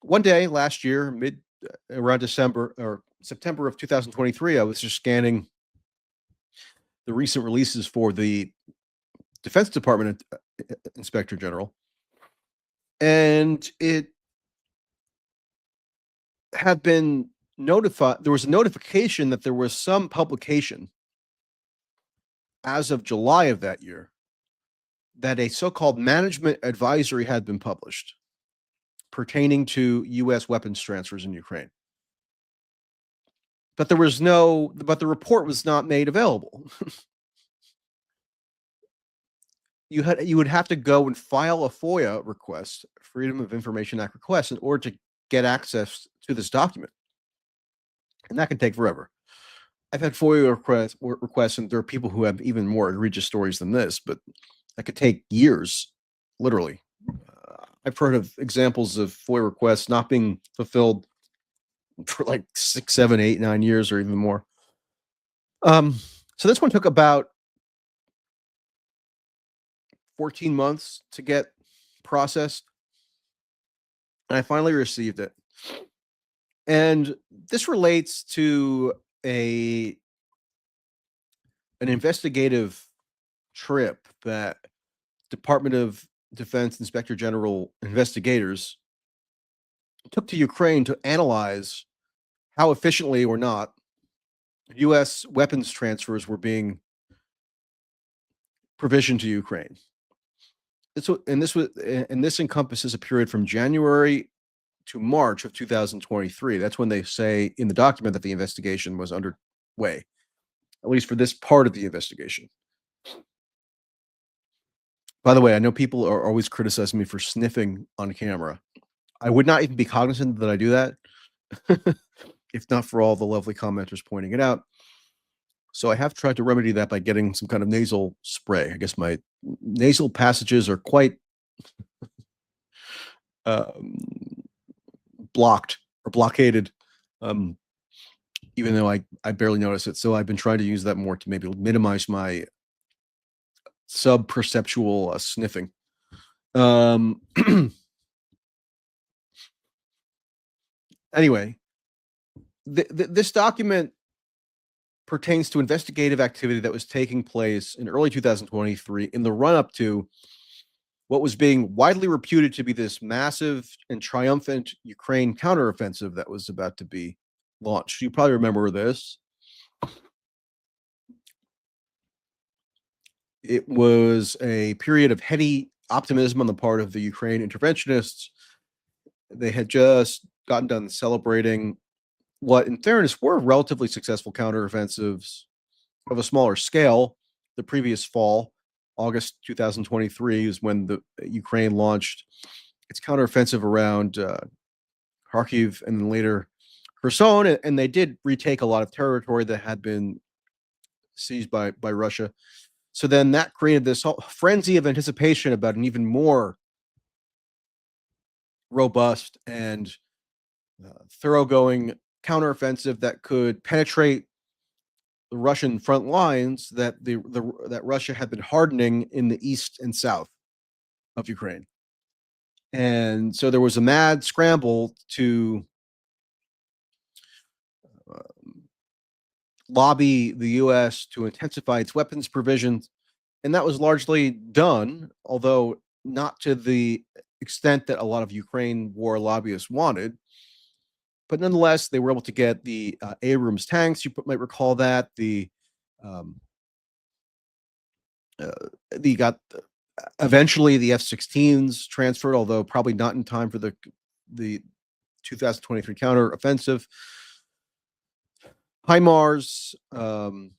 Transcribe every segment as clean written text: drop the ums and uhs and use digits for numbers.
one day last year, around December or September of 2023, I was just scanning the recent releases for the Defense Department Inspector General, and it had been notified. There was a notification that there was some publication as of July of that year that a so-called management advisory had been published pertaining to U.S. weapons transfers in Ukraine. But the report was not made available. You would have to go and file a FOIA request, Freedom of Information Act request, in order to get access to this document, and that can take forever. I've had FOIA requests, and there are people who have even more egregious stories than this, but that could take years, literally. I've heard of examples of FOIA requests not being fulfilled for like 6, 7, 8, 9 years, or even more. So this one took about 14 months to get processed, and I finally received it. And this relates to an investigative trip that Department of Defense Inspector General investigators took to Ukraine to analyze how efficiently or not U.S. weapons transfers were being provisioned to Ukraine. This encompasses a period from January to March of 2023. That's when they say in the document that the investigation was underway, at least for this part of the investigation. By the way, I know people are always criticizing me for sniffing on camera. I would not even be cognizant that I do that if not for all the lovely commenters pointing it out. So I have tried to remedy that by getting some kind of nasal spray. I guess my nasal passages are quite blocked or blockaded, even though I barely notice it. So I've been trying to use that more to maybe minimize my sub-perceptual sniffing. Anyway, this document pertains to investigative activity that was taking place in early 2023 in the run-up to what was being widely reputed to be this massive and triumphant Ukraine counteroffensive that was about to be launched. You probably remember this. It was a period of heady optimism on the part of the Ukraine interventionists. They had just gotten done celebrating what, in fairness, were relatively successful counteroffensives of a smaller scale. The previous fall, August 2023, is when the Ukraine launched its counteroffensive around Kharkiv and then later Kherson, and they did retake a lot of territory that had been seized by Russia. So then that created this whole frenzy of anticipation about an even more robust and thoroughgoing counteroffensive that could penetrate the Russian front lines that that Russia had been hardening in the east and south of Ukraine. And so there was a mad scramble to lobby the U.S. to intensify its weapons provisions, and that was largely done, although not to the extent that a lot of Ukraine war lobbyists wanted. But nonetheless, they were able to get the Abrams tanks. You might recall that they got eventually the F-16s transferred, although probably not in time for the 2023 counteroffensive. HIMARS, and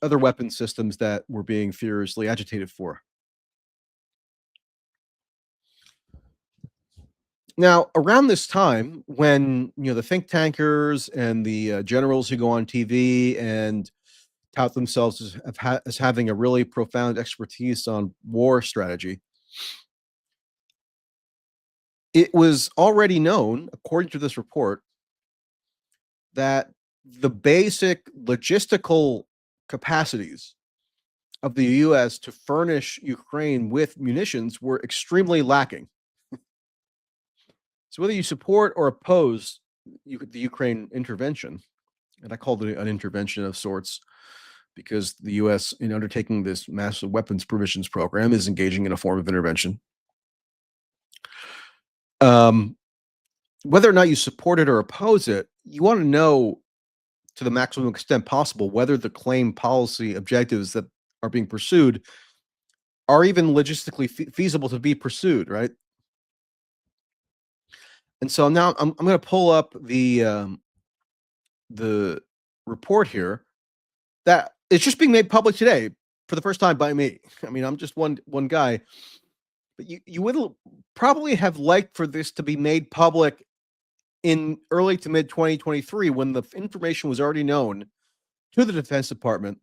other weapon systems that were being furiously agitated for. Now, around this time, when the think tankers and the generals who go on TV and tout themselves as having a really profound expertise on war strategy, it was already known, according to this report, that the basic logistical capacities of the U.S. to furnish Ukraine with munitions were extremely lacking. So whether you support or oppose the Ukraine intervention, and I called it an intervention of sorts because the U.S., in undertaking this massive weapons provisions program, is engaging in a form of intervention. Um, Whether or not you support it or oppose it, you want to know to the maximum extent possible whether the claim policy objectives that are being pursued are even logistically feasible to be pursued, right? And so now I'm going to pull up the report here that is just being made public today for the first time by me. I mean, I'm just one guy, but you would probably have liked for this to be made public in early to mid 2023 when the information was already known to the Defense Department,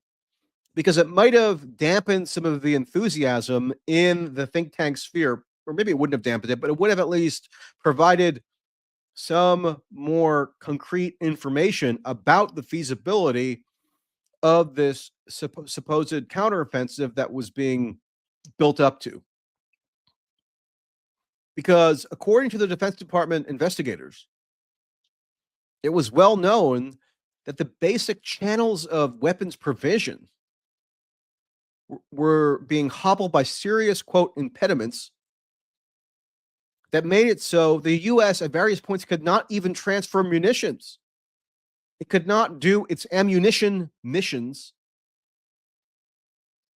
because it might have dampened some of the enthusiasm in the think tank sphere, or maybe it wouldn't have dampened it, but it would have at least provided some more concrete information about the feasibility of this supposed counteroffensive that was being built up to. Because according to the Defense Department investigators, it was well known that the basic channels of weapons provision were being hobbled by serious, quote, impediments that made it so the U.S. at various points could not even transfer munitions. It could not do its ammunition missions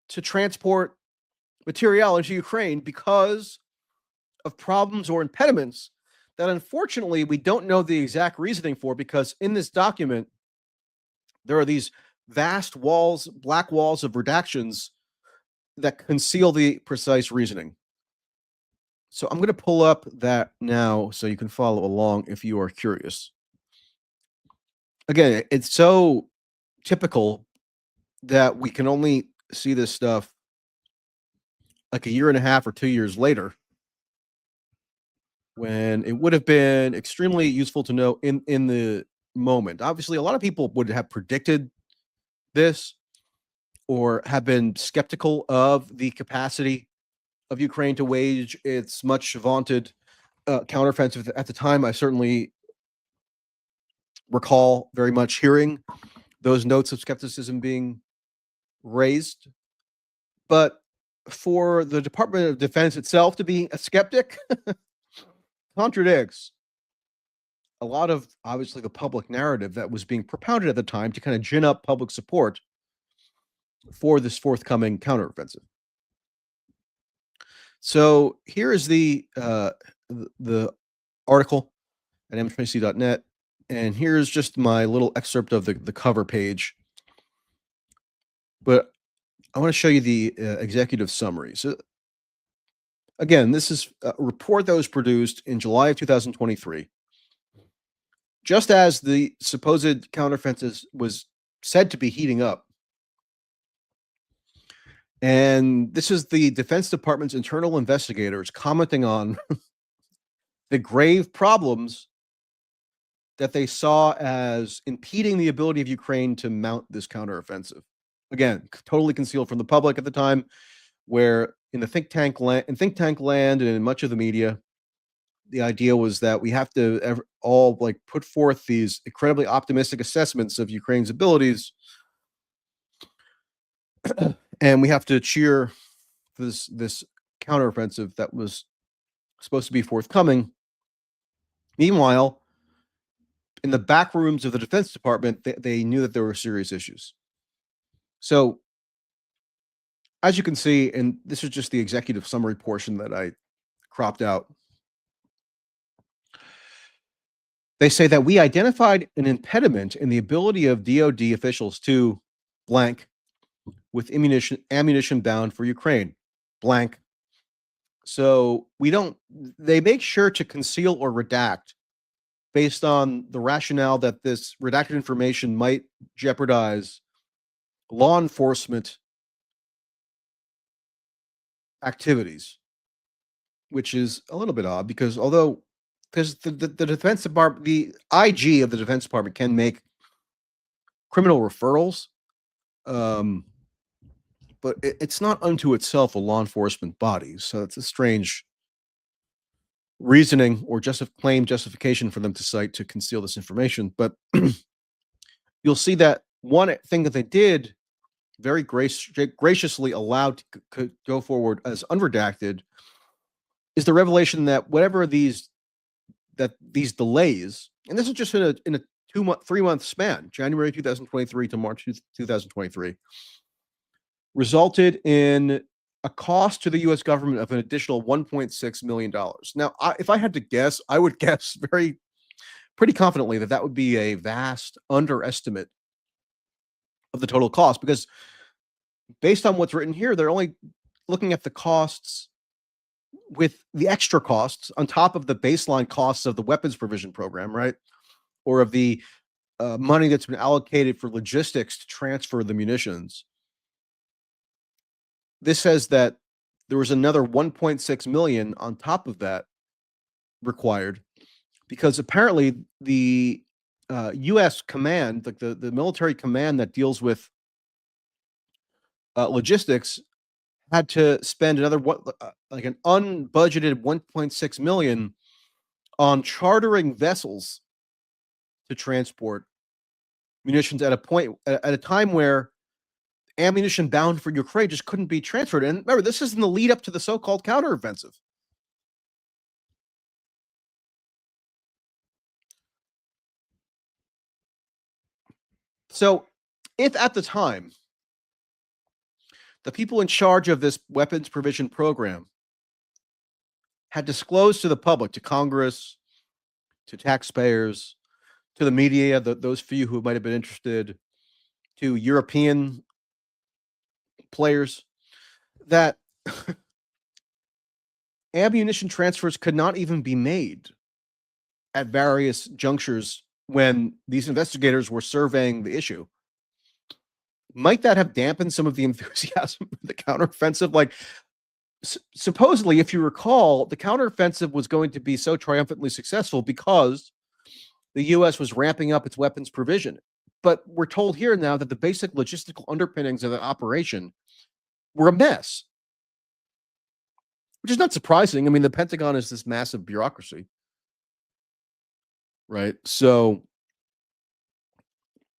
to transport material into Ukraine because of problems or impediments that unfortunately we don't know the exact reasoning for, because in this document, there are these vast walls, black walls of redactions that conceal the precise reasoning. So I'm going to pull up that now so you can follow along if you are curious. Again, it's so typical that we can only see this stuff like a year and a half or 2 years later, when it would have been extremely useful to know in the moment. Obviously, a lot of people would have predicted this or have been skeptical of the capacity of Ukraine to wage its much vaunted counteroffensive at the time. I certainly recall very much hearing those notes of skepticism being raised. But for the Department of Defense itself to be a skeptic contradicts a lot of, obviously, the public narrative that was being propounded at the time to kind of gin up public support for this forthcoming counteroffensive. So here is the article at m20c.net, and here's just my little excerpt of the cover page. But I want to show you the executive summary. So again, this is a report that was produced in July of 2023, just as the supposed counteroffensive was said to be heating up. And this is the Defense Department's internal investigators commenting on the grave problems that they saw as impeding the ability of Ukraine to mount this counteroffensive. Again, totally concealed from the public at the time, where in the think tank land and in much of the media, the idea was that we have to all like put forth these incredibly optimistic assessments of Ukraine's abilities, and we have to cheer for this counteroffensive that was supposed to be forthcoming. Meanwhile, in the back rooms of the Defense Department, they knew that there were serious issues. So, as you can see, and this is just the executive summary portion that I cropped out, they say that we identified an impediment in the ability of DoD officials to blank with ammunition bound for Ukraine, blank. So they make sure to conceal or redact based on the rationale that this redacted information might jeopardize law enforcement activities, which is a little bit odd because the Defense Department, the IG of the Defense Department can make criminal referrals, but it's not unto itself a law enforcement body. So it's a strange reasoning or claim justification for them to cite to conceal this information. But you'll see that one thing that they did very graciously allowed to go forward as unredacted is the revelation that whatever these delays, and this is just in a 3 month span, January 2023 to March 2023, resulted in a cost to the U.S. government of an additional $1.6 million. Now, if I had to guess, I would guess pretty confidently that that would be a vast underestimate of the total cost, because based on what's written here, they're only looking at the costs with the extra costs on top of the baseline costs of the weapons provision program, right? Or of the money that's been allocated for logistics to transfer the munitions. This says that there was another 1.6 million on top of that required, because apparently the U.S. command, like the military command that deals with logistics, had to spend another like an unbudgeted 1.6 million on chartering vessels to transport munitions at a time where ammunition bound for Ukraine just couldn't be transferred. And remember, this is in the lead up to the so-called counteroffensive. So, if at the time the people in charge of this weapons provision program had disclosed to the public, to Congress, to taxpayers, to the media, those few who might have been interested, to European players, that ammunition transfers could not even be made at various junctures when these investigators were surveying the issue, might that have dampened some of the enthusiasm for the counteroffensive? Like, supposedly, if you recall, the counteroffensive was going to be so triumphantly successful because the U.S. was ramping up its weapons provision. But we're told here now that the basic logistical underpinnings of the operation were a mess, which is not surprising. I mean, the Pentagon is this massive bureaucracy, right? So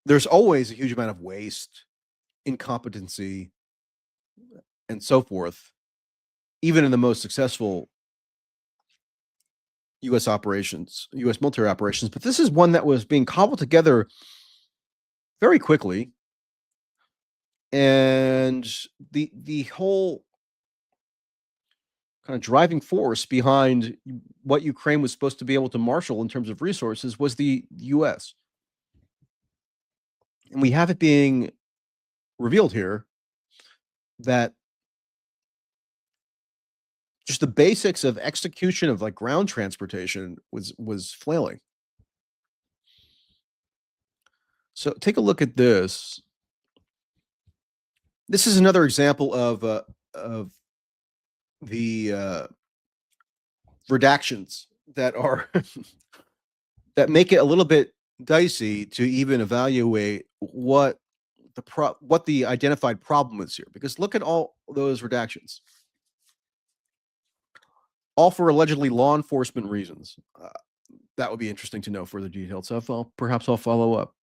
there's always a huge amount of waste, incompetency, and so forth, even in the most successful U.S. operations, U.S. military operations. But this is one that was being cobbled together very quickly, and the whole kind of driving force behind what Ukraine was supposed to be able to marshal in terms of resources was the U.S. And we have it being revealed here that just the basics of execution of like ground transportation was flailing. So take a look at this. This is another example of the redactions that are that make it a little bit dicey to even evaluate what the identified problem is here. Because look at all those redactions, all for allegedly law enforcement reasons. That would be interesting to know further details. So perhaps I'll follow up.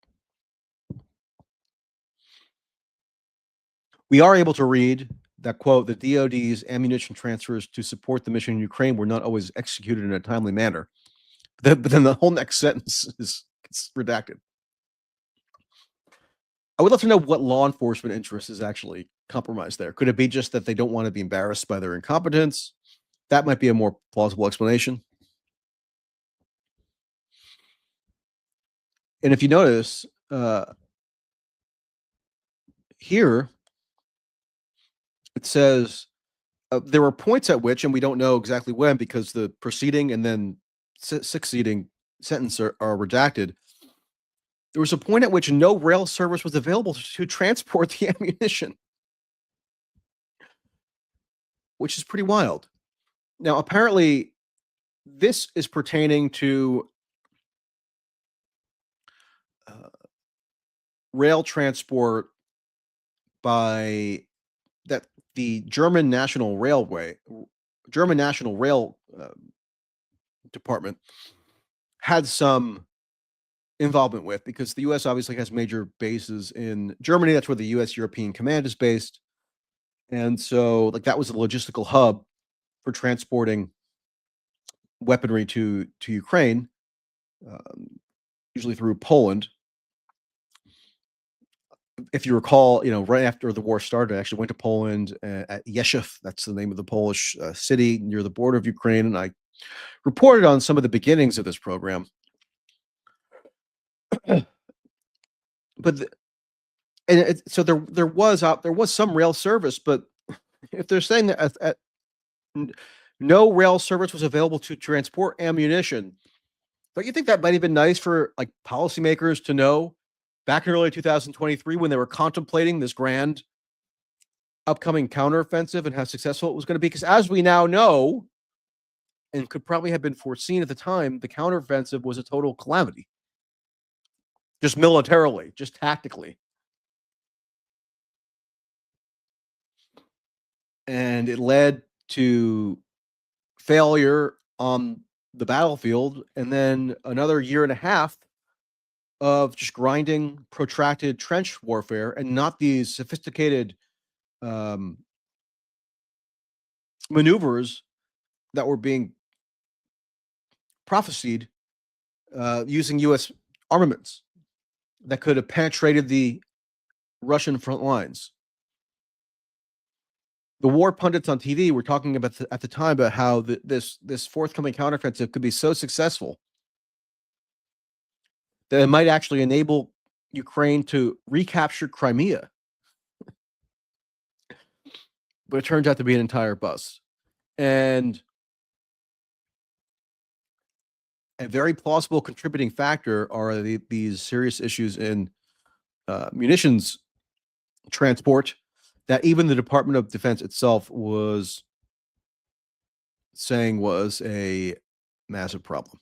We are able to read that, quote, the DoD's ammunition transfers to support the mission in Ukraine were not always executed in a timely manner. But then the whole next sentence is redacted. I would love to know what law enforcement interest is actually compromised there. Could it be just that they don't want to be embarrassed by their incompetence? That might be a more plausible explanation. And if you notice, here it says there were points at which, and we don't know exactly when because the preceding and then succeeding sentence are redacted. There was a point at which no rail service was available to transport the ammunition, which is pretty wild. Now, apparently, this is pertaining to rail transport by that the German National Rail Department had some involvement with, because the US obviously has major bases in Germany. That's where the US European Command is based. And so, like, that was a logistical hub for transporting weaponry to Ukraine, um, usually through Poland. If you recall, right after the war started, I actually went to Poland, at Yeshiv. That's the name of the Polish city near the border of Ukraine, and I reported on some of the beginnings of this program. But so there was some rail service, but if they're saying that no rail service was available to transport ammunition, don't you think that might have been nice for, like, policymakers to know back in early 2023 when they were contemplating this grand upcoming counteroffensive and how successful it was going to be? Because as we now know, and could probably have been foreseen at the time, the counteroffensive was a total calamity, just militarily, just tactically. And it led to failure on the battlefield, and then another year and a half of just grinding, protracted trench warfare, and not these sophisticated um, maneuvers that were being prophesied using U.S. armaments that could have penetrated the Russian front lines. The war pundits on TV were talking about at the time about how this forthcoming counteroffensive could be so successful that it might actually enable Ukraine to recapture Crimea. But it turns out to be an entire bust. And a very plausible contributing factor are these serious issues in munitions transport that even the Department of Defense itself was saying was a massive problem.